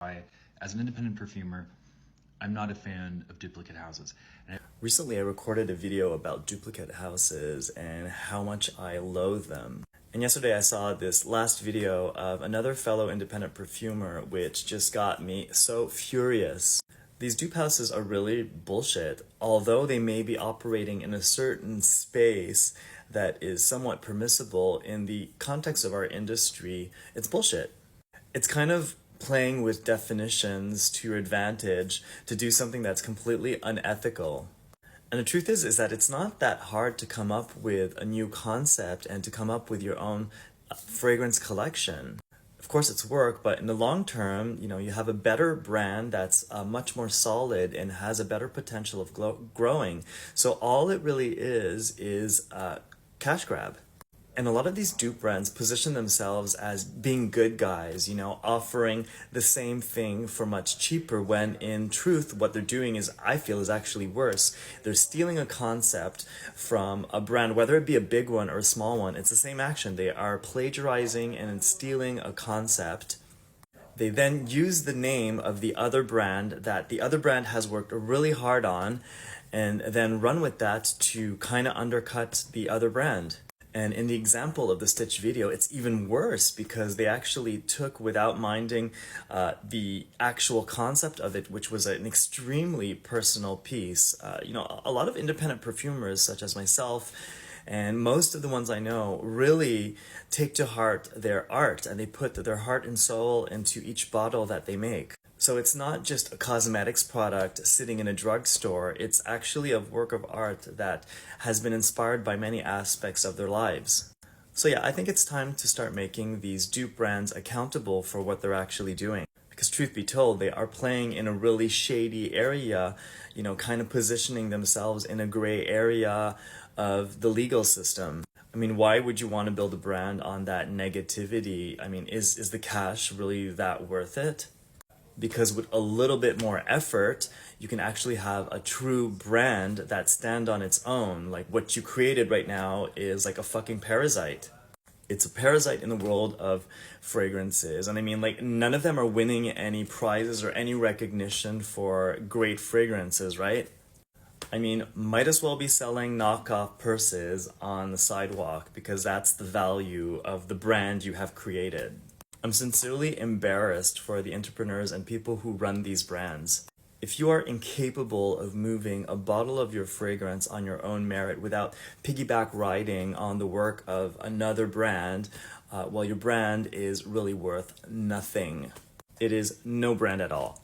As an independent perfumer, I'm not a fan of duplicate houses. Recently, I recorded a video about duplicate houses and how much I loathe them. And yesterday I saw this last video of another fellow independent perfumer, which just got me so furious. These dupe houses are really bullshit. Although they may be operating in a certain space that is somewhat permissible in the context of our industry, it's bullshit. It's kind of playing with definitions to your advantage to do something that's completely unethical. And the truth is that it's not that hard to come up with a new concept and to come up with your own fragrance collection. Of course it's work, but in the long term, you have a better brand that's much more solid and has a better potential of growing. So all it really is a cash grab. And a lot of these dupe brands position themselves as being good guys, offering the same thing for much cheaper, when in truth, what they're doing I feel is actually worse. They're stealing a concept from a brand, whether it be a big one or a small one. It's the same action. They are plagiarizing and stealing a concept. They then use the name of the other brand that the other brand has worked really hard on, and then run with that to kind of undercut the other brand. And in the example of the Stitch video, it's even worse because they actually took, without minding the actual concept of it, which was an extremely personal piece. A lot of independent perfumers, such as myself, and most of the ones I know, really take to heart their art, and they put their heart and soul into each bottle that they make. So it's not just a cosmetics product sitting in a drugstore, it's actually a work of art that has been inspired by many aspects of their lives. So yeah, I think it's time to start making these dupe brands accountable for what they're actually doing. Because truth be told, they are playing in a really shady area, kind of positioning themselves in a gray area of the legal system. I mean, why would you want to build a brand on that negativity? I mean, is the cash really that worth it? Because with a little bit more effort, you can actually have a true brand that stands on its own. Like what you created right now is like a fucking parasite. It's a parasite in the world of fragrances. And I mean, like, none of them are winning any prizes or any recognition for great fragrances, right? I mean, might as well be selling knockoff purses on the sidewalk, because that's the value of the brand you have created. I'm sincerely embarrassed for the entrepreneurs and people who run these brands. If you are incapable of moving a bottle of your fragrance on your own merit without piggyback riding on the work of another brand, well, your brand is really worth nothing. It is no brand at all.